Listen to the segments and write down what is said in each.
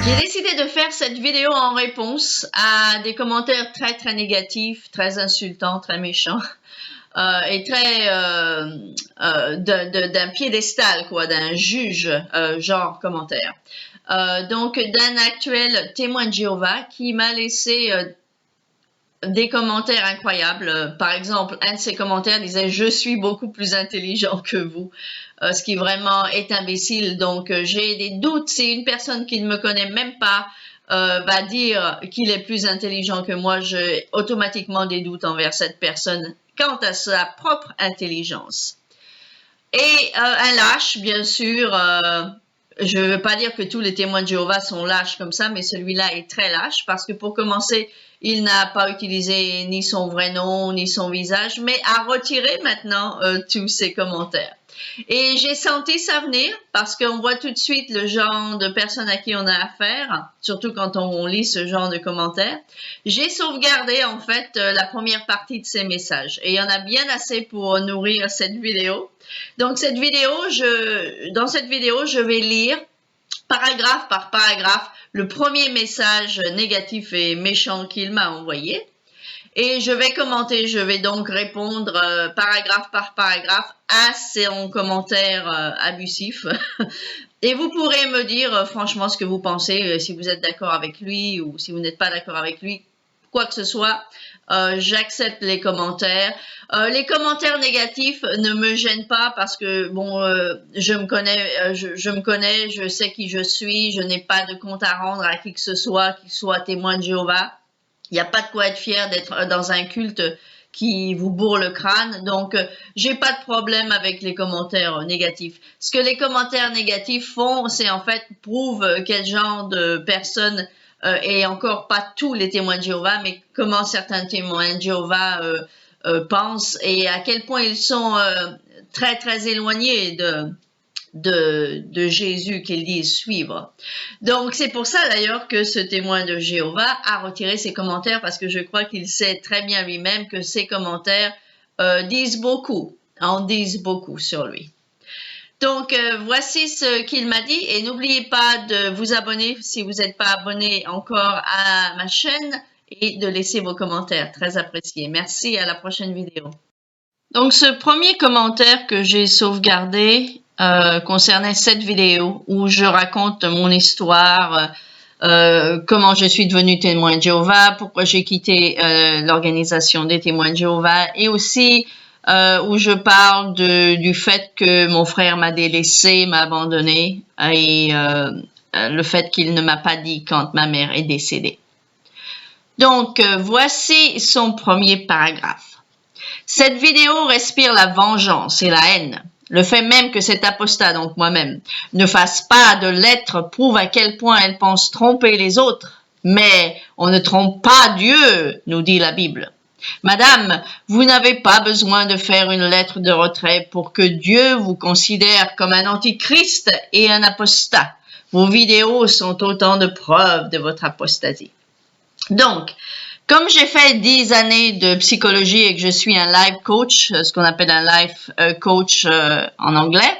J'ai décidé de faire cette vidéo en réponse à des commentaires très négatifs, très insultants, très méchants et très d'un piédestal, quoi, d'un juge genre commentaire. Donc d'un actuel témoin de Jéhovah qui m'a laissé des commentaires incroyables. Par exemple, un de ses commentaires disait « Je suis beaucoup plus intelligent que vous », ce qui vraiment est imbécile. Donc, j'ai des doutes. Si une personne qui ne me connaît même pas va dire qu'il est plus intelligent que moi, j'ai automatiquement des doutes envers cette personne quant à sa propre intelligence. Et un lâche, bien sûr. Je ne veux pas dire que tous les témoins de Jéhovah sont lâches comme ça, mais celui-là est très lâche parce que pour commencer, il n'a pas utilisé ni son vrai nom, ni son visage, mais a retiré maintenant tous ses commentaires. Et j'ai senti ça venir parce qu'on voit tout de suite le genre de personne à qui on a affaire, surtout quand on lit ce genre de commentaires. J'ai sauvegardé en fait la première partie de ces messages et il y en a bien assez pour nourrir cette vidéo. Donc dans cette vidéo, je vais lire paragraphe par paragraphe le premier message négatif et méchant qu'il m'a envoyé. Et je vais commenter, je vais donc répondre paragraphe par paragraphe à son commentaire abusif. Et vous pourrez me dire franchement ce que vous pensez, si vous êtes d'accord avec lui ou si vous n'êtes pas d'accord avec lui, quoi que ce soit. J'accepte les commentaires. Les commentaires négatifs ne me gênent pas parce que bon, je me connais, je sais qui je suis, je n'ai pas de compte à rendre à qui que ce soit, qui soit témoin de Jéhovah. Il n'y a pas de quoi être fier d'être dans un culte qui vous bourre le crâne. Donc, j'ai pas de problème avec les commentaires négatifs. Ce que les commentaires négatifs font, c'est en fait prouvent quel genre de personne et encore pas tous les témoins de Jéhovah, mais comment certains témoins de Jéhovah pensent et à quel point ils sont très éloignés de Jésus qu'ils disent suivre. Donc, c'est pour ça d'ailleurs que ce témoin de Jéhovah a retiré ses commentaires parce que je crois qu'il sait très bien lui-même que ses commentaires en disent beaucoup sur lui. Donc, voici ce qu'il m'a dit et n'oubliez pas de vous abonner si vous n'êtes pas abonné encore à ma chaîne et de laisser vos commentaires, très appréciés. Merci, à la prochaine vidéo. Donc, ce premier commentaire que j'ai sauvegardé concernait cette vidéo où je raconte mon histoire, comment je suis devenue témoin de Jéhovah, pourquoi j'ai quitté l'organisation des témoins de Jéhovah et aussi où je parle du fait que mon frère m'a délaissé, m'a abandonné et le fait qu'il ne m'a pas dit quand ma mère est décédée. Donc, voici son premier paragraphe. Cette vidéo respire la vengeance et la haine. Le fait même que cet apostat, donc moi-même, ne fasse pas de lettres prouve à quel point elle pense tromper les autres. Mais on ne trompe pas Dieu, nous dit la Bible. Madame, vous n'avez pas besoin de faire une lettre de retrait pour que Dieu vous considère comme un antichrist et un apostat. Vos vidéos sont autant de preuves de votre apostasie. Donc, comme j'ai fait 10 années de psychologie et que je suis un life coach, ce qu'on appelle un life coach en anglais,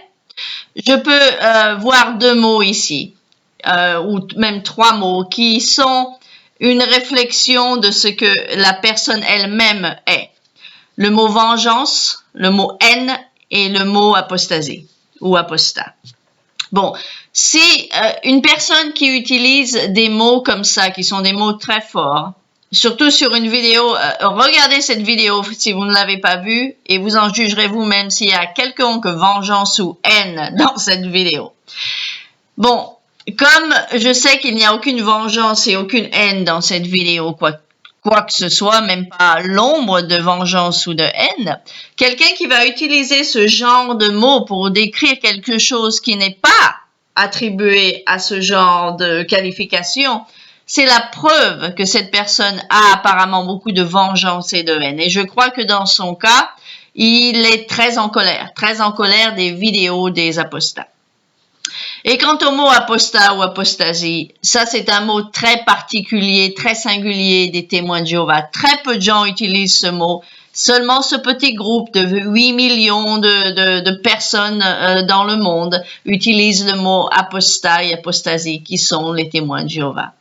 je peux voir 2 mots ici, ou même 3 mots, qui sont une réflexion de ce que la personne elle-même est. Le mot vengeance, le mot haine et le mot apostasie ou apostat. Bon, si une personne qui utilise des mots comme ça, qui sont des mots très forts, surtout sur une vidéo, regardez cette vidéo si vous ne l'avez pas vue et vous en jugerez vous-même s'il y a quelconque vengeance ou haine dans cette vidéo. Bon, comme je sais qu'il n'y a aucune vengeance et aucune haine dans cette vidéo, quoi que ce soit, même pas l'ombre de vengeance ou de haine, quelqu'un qui va utiliser ce genre de mots pour décrire quelque chose qui n'est pas attribué à ce genre de qualification, c'est la preuve que cette personne a apparemment beaucoup de vengeance et de haine. Et je crois que dans son cas, il est très en colère des vidéos des apostats. Et quant au mot apostat ou apostasie, ça c'est un mot très particulier, très singulier des témoins de Jéhovah. Très peu de gens utilisent ce mot. Seulement ce petit groupe de 8 millions de personnes dans le monde utilise le mot apostat et apostasie, qui sont les témoins de Jéhovah.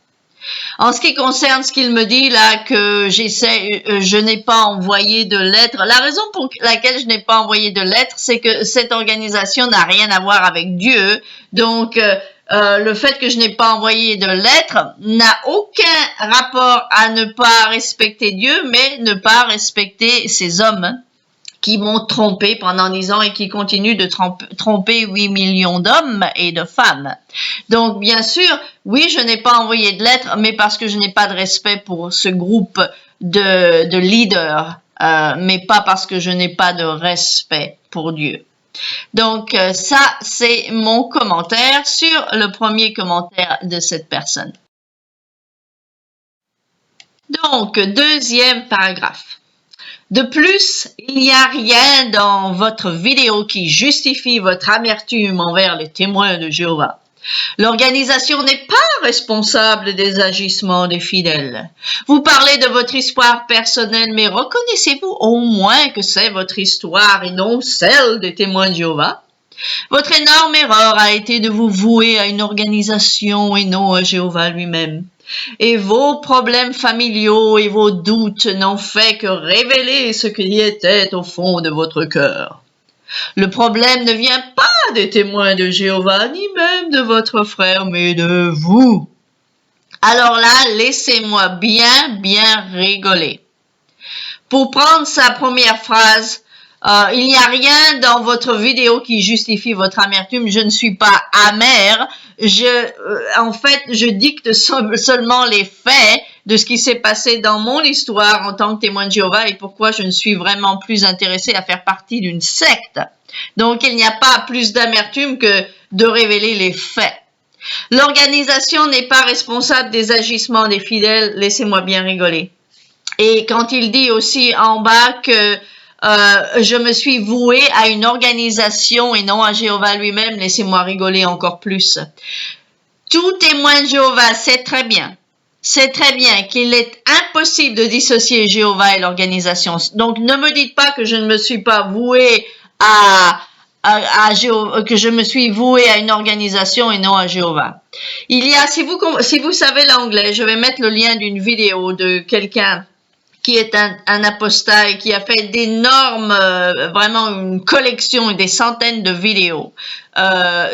En ce qui concerne ce qu'il me dit là, que je n'ai pas envoyé de lettres. La raison pour laquelle je n'ai pas envoyé de lettres, c'est que cette organisation n'a rien à voir avec Dieu. Donc, le fait que je n'ai pas envoyé de lettres n'a aucun rapport à ne pas respecter Dieu, mais ne pas respecter ces hommes qui m'ont trompé pendant 10 ans et qui continuent de tromper 8 millions d'hommes et de femmes. Donc, bien sûr, oui, je n'ai pas envoyé de lettres, mais parce que je n'ai pas de respect pour ce groupe de leaders, mais pas parce que je n'ai pas de respect pour Dieu. Donc, ça, c'est mon commentaire sur le premier commentaire de cette personne. Donc, deuxième paragraphe. De plus, il n'y a rien dans votre vidéo qui justifie votre amertume envers les témoins de Jéhovah. L'organisation n'est pas responsable des agissements des fidèles. Vous parlez de votre histoire personnelle, mais reconnaissez-vous au moins que c'est votre histoire et non celle des témoins de Jéhovah? Votre énorme erreur a été de vous vouer à une organisation et non à Jéhovah lui-même. Et vos problèmes familiaux et vos doutes n'ont fait que révéler ce qui était au fond de votre cœur. Le problème ne vient pas des témoins de Jéhovah, ni même de votre frère, mais de vous. Alors là, laissez-moi bien rigoler. Pour prendre sa première phrase, il n'y a rien dans votre vidéo qui justifie votre amertume. Je ne suis pas amère. En fait, je dicte seulement les faits de ce qui s'est passé dans mon histoire en tant que témoin de Jéhovah et pourquoi je ne suis vraiment plus intéressée à faire partie d'une secte. Donc, il n'y a pas plus d'amertume que de révéler les faits. L'organisation n'est pas responsable des agissements des fidèles. Laissez-moi bien rigoler. Et quand il dit aussi en bas que je me suis voué à une organisation et non à Jéhovah lui-même, laissez-moi rigoler encore plus. Tout témoin de Jéhovah sait très bien qu'il est impossible de dissocier Jéhovah et l'organisation. Donc, ne me dites pas que je ne me suis pas voué que je me suis voué à une organisation et non à Jéhovah. Il y a, si vous savez l'anglais, je vais mettre le lien d'une vidéo de quelqu'un qui est un apostat et qui a fait d'énormes, vraiment une collection et des centaines de vidéos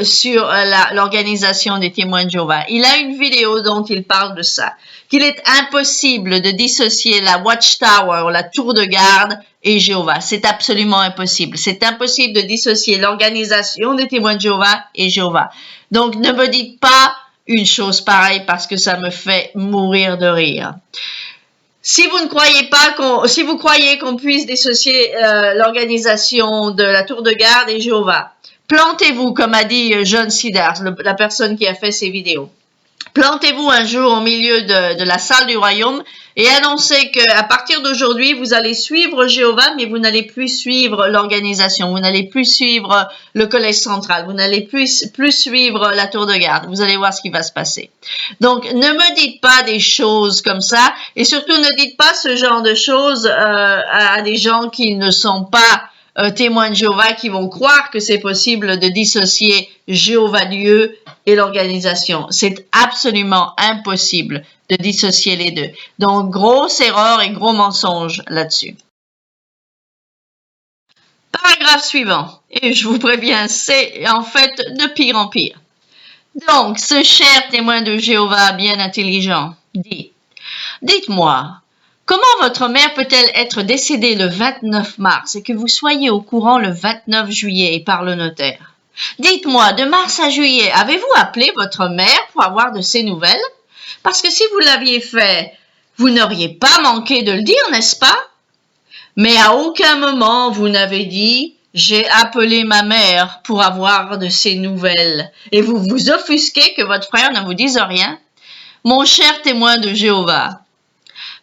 sur l'organisation des témoins de Jéhovah. Il a une vidéo dont il parle de ça, qu'il est impossible de dissocier la Watchtower, la tour de garde, et Jéhovah. C'est absolument impossible. C'est impossible de dissocier l'organisation des témoins de Jéhovah et Jéhovah. Donc, ne me dites pas une chose pareille parce que ça me fait mourir de rire. Si vous ne croyez pas si vous croyez qu'on puisse dissocier l'organisation de la tour de garde et Jéhovah, plantez-vous, comme a dit John Sidars, la personne qui a fait ces vidéos. Plantez-vous un jour au milieu de la salle du royaume et annoncez qu'à partir d'aujourd'hui, vous allez suivre Jéhovah, mais vous n'allez plus suivre l'organisation, vous n'allez plus suivre le collège central, vous n'allez plus suivre la tour de garde. Vous allez voir ce qui va se passer. Donc, ne me dites pas des choses comme ça et surtout ne dites pas ce genre de choses à des gens qui ne sont pas témoins de Jéhovah, qui vont croire que c'est possible de dissocier Jéhovah Dieu et l'organisation. C'est absolument impossible de dissocier les deux. Donc, grosse erreur et gros mensonge là-dessus. Paragraphe suivant. Et je vous préviens, c'est en fait de pire en pire. Donc, ce cher témoin de Jéhovah bien intelligent dit, « Dites-moi, comment votre mère peut-elle être décédée le 29 mars et que vous soyez au courant le 29 juillet et par le notaire? Dites-moi, de mars à juillet, avez-vous appelé votre mère pour avoir de ses nouvelles? Parce que si vous l'aviez fait, vous n'auriez pas manqué de le dire, n'est-ce pas? Mais à aucun moment vous n'avez dit « J'ai appelé ma mère pour avoir de ses nouvelles » et vous vous offusquez que votre frère ne vous dise rien. Mon cher témoin de Jéhovah,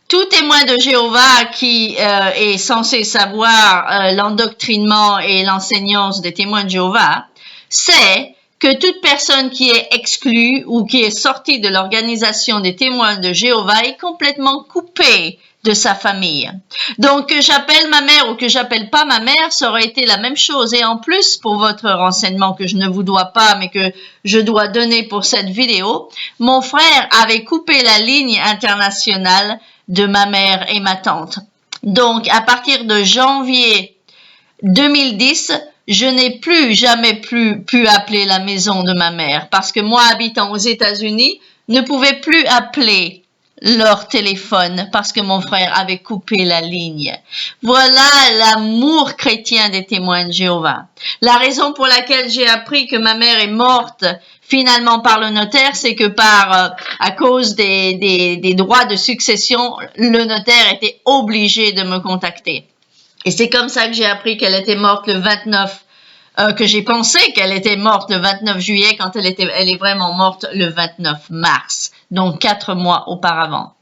tout témoin de Jéhovah qui est censé savoir l'endoctrinement et l'enseignance des témoins de Jéhovah sait que toute personne qui est exclue ou qui est sortie de l'organisation des témoins de Jéhovah est complètement coupée de sa famille. Donc, que j'appelle ma mère ou que j'appelle pas ma mère, ça aurait été la même chose. Et en plus, pour votre renseignement que je ne vous dois pas, mais que je dois donner pour cette vidéo, mon frère avait coupé la ligne internationale de ma mère et ma tante. Donc, à partir de janvier 2010, je n'ai plus jamais pu appeler la maison de ma mère parce que moi, habitant aux États-Unis, ne pouvais plus appeler leur téléphone parce que mon frère avait coupé la ligne. Voilà l'amour chrétien des témoins de Jéhovah. La raison pour laquelle j'ai appris que ma mère est morte finalement par le notaire, c'est que à cause des droits de succession, le notaire était obligé de me contacter. Et c'est comme ça que j'ai appris qu'elle était morte le 29, que j'ai pensé qu'elle était morte le 29 juillet quand elle est vraiment morte le 29 mars, donc 4 mois auparavant.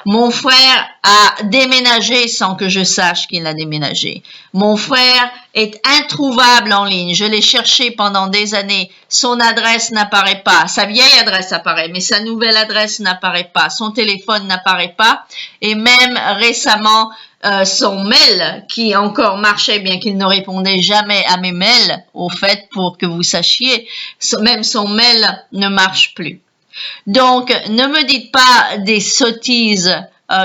Mon frère a déménagé sans que je sache qu'il a déménagé. Mon frère est introuvable en ligne. Je l'ai cherché pendant des années. Son adresse n'apparaît pas. Sa vieille adresse apparaît, mais sa nouvelle adresse n'apparaît pas. Son téléphone n'apparaît pas. Et même récemment, son mail, qui encore marchait, bien qu'il ne répondait jamais à mes mails, au fait, pour que vous sachiez, même son mail ne marche plus. Donc, ne me dites pas des sottises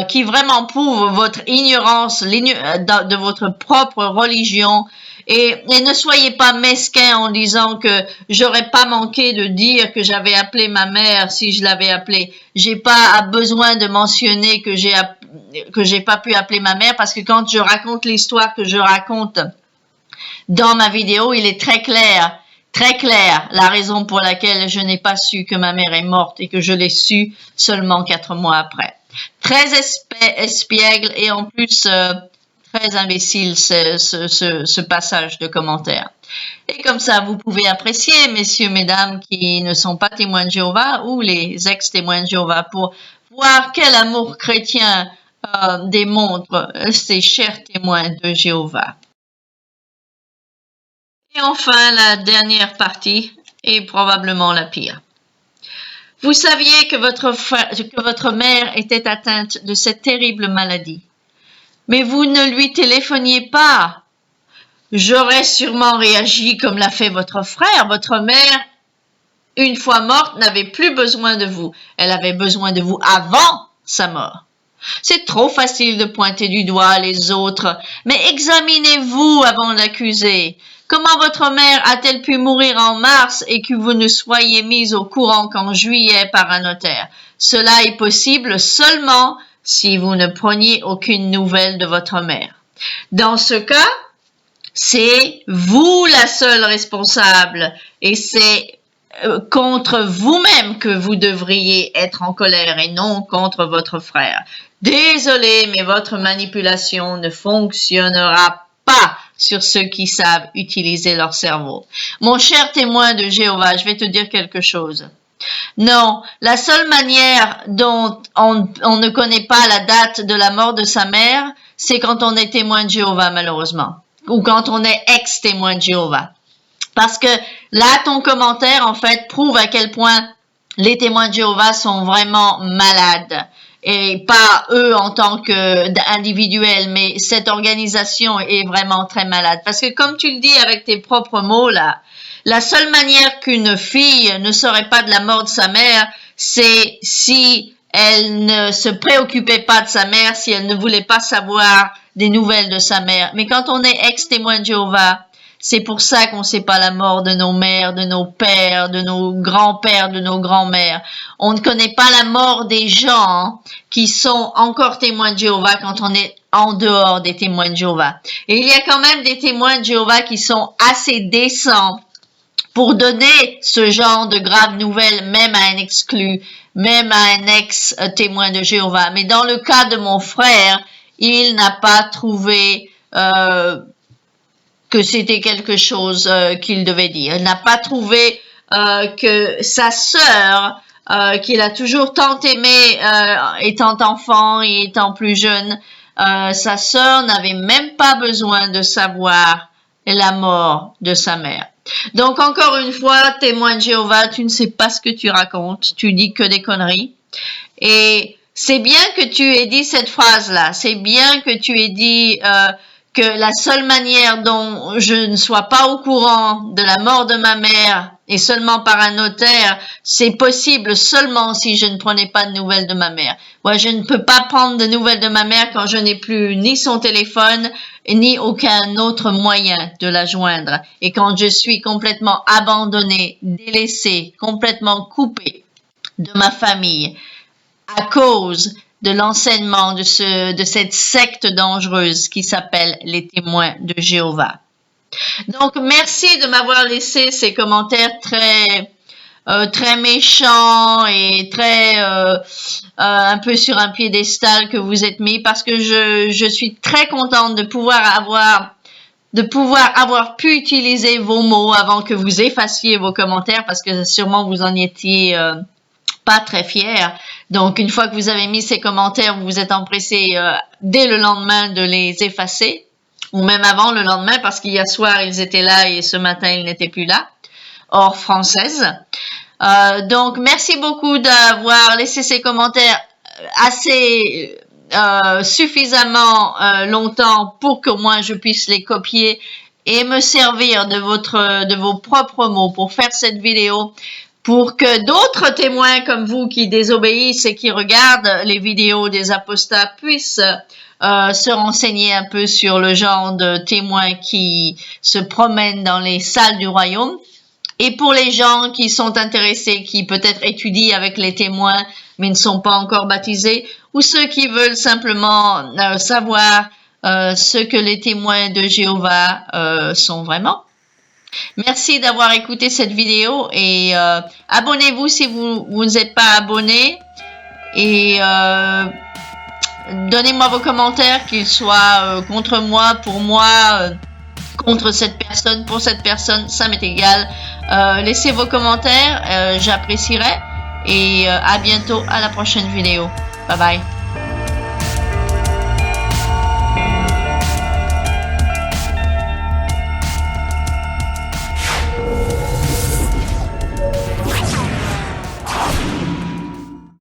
qui vraiment prouvent votre ignorance de votre propre religion et ne soyez pas mesquins en disant que j'aurais pas manqué de dire que j'avais appelé ma mère si je l'avais appelée. J'ai pas besoin de mentionner que j'ai pas pu appeler ma mère parce que quand je raconte l'histoire que je raconte dans ma vidéo, il est très clair la raison pour laquelle je n'ai pas su que ma mère est morte et que je l'ai su seulement 4 mois après. Très espiègle et en plus très imbécile ce passage de commentaire. Et comme ça, vous pouvez apprécier, messieurs, mesdames, qui ne sont pas témoins de Jéhovah ou les ex-témoins de Jéhovah pour voir quel amour chrétien démontrent ces chers témoins de Jéhovah. Et enfin, la dernière partie est probablement la pire. Vous saviez que votre mère était atteinte de cette terrible maladie, mais vous ne lui téléphoniez pas. J'aurais sûrement réagi comme l'a fait votre frère. Votre mère, une fois morte, n'avait plus besoin de vous. Elle avait besoin de vous avant sa mort. C'est trop facile de pointer du doigt les autres, mais examinez-vous avant d'accuser. Comment votre mère a-t-elle pu mourir en mars et que vous ne soyez mis au courant qu'en juillet par un notaire? Cela est possible seulement si vous ne preniez aucune nouvelle de votre mère. Dans ce cas, c'est vous la seule responsable et c'est contre vous-même que vous devriez être en colère et non contre votre frère. Désolé, mais votre manipulation ne fonctionnera pas sur ceux qui savent utiliser leur cerveau. Mon cher témoin de Jéhovah, je vais te dire quelque chose. Non, la seule manière dont on ne connaît pas la date de la mort de sa mère, c'est quand on est témoin de Jéhovah, malheureusement, ou quand on est ex-témoin de Jéhovah. Parce que là, ton commentaire, en fait, prouve à quel point les témoins de Jéhovah sont vraiment malades. Et pas eux en tant qu'individuels, mais cette organisation est vraiment très malade. Parce que comme tu le dis avec tes propres mots là, la seule manière qu'une fille ne saurait pas de la mort de sa mère, c'est si elle ne se préoccupait pas de sa mère, si elle ne voulait pas savoir des nouvelles de sa mère. Mais quand on est ex-témoin de Jéhovah, c'est pour ça qu'on ne sait pas la mort de nos mères, de nos pères, de nos grands-pères, de nos grands-mères. On ne connaît pas la mort des gens qui sont encore témoins de Jéhovah quand on est en dehors des témoins de Jéhovah. Et il y a quand même des témoins de Jéhovah qui sont assez décents pour donner ce genre de graves nouvelles, même à un exclu, même à un ex-témoin de Jéhovah. Mais dans le cas de mon frère, il n'a pas trouvé que c'était quelque chose qu'il devait dire. Il n'a pas trouvé que sa sœur, qu'il a toujours tant aimé étant enfant et étant plus jeune, sa sœur n'avait même pas besoin de savoir la mort de sa mère. Donc encore une fois, témoin de Jéhovah, tu ne sais pas ce que tu racontes, tu dis que des conneries. Et c'est bien que tu aies dit cette phrase-là. C'est bien que tu aies dit que la seule manière dont je ne sois pas au courant de la mort de ma mère et seulement par un notaire, c'est possible seulement si je ne prenais pas de nouvelles de ma mère. Moi, je ne peux pas prendre de nouvelles de ma mère quand je n'ai plus ni son téléphone, ni aucun autre moyen de la joindre. Et quand je suis complètement abandonnée, délaissée, complètement coupée de ma famille, à cause de l'enseignement de cette secte dangereuse qui s'appelle les témoins de Jéhovah. Donc, merci de m'avoir laissé ces commentaires très méchants et très un peu sur un piédestal que vous êtes mis, parce que je suis très contente de pouvoir avoir pu utiliser vos mots avant que vous effaciez vos commentaires, parce que sûrement vous en étiez pas très fiers. Donc, une fois que vous avez mis ces commentaires, vous vous êtes empressé dès le lendemain de les effacer, ou même avant le lendemain, parce qu'hier soir, ils étaient là et ce matin, ils n'étaient plus là, hors française. Donc, merci beaucoup d'avoir laissé ces commentaires assez suffisamment longtemps pour que moi, je puisse les copier et me servir de vos propres mots pour faire cette vidéo, pour que d'autres témoins comme vous qui désobéissent et qui regardent les vidéos des apostats puissent se renseigner un peu sur le genre de témoins qui se promènent dans les salles du royaume. Et pour les gens qui sont intéressés, qui peut-être étudient avec les témoins mais ne sont pas encore baptisés, ou ceux qui veulent simplement savoir ce que les témoins de Jéhovah sont vraiment. Merci d'avoir écouté cette vidéo et abonnez-vous si vous n'êtes pas abonné, et donnez-moi vos commentaires, qu'ils soient contre moi, pour moi, contre cette personne, pour cette personne, ça m'est égal. Laissez vos commentaires, j'apprécierai, et à bientôt à la prochaine vidéo. Bye bye.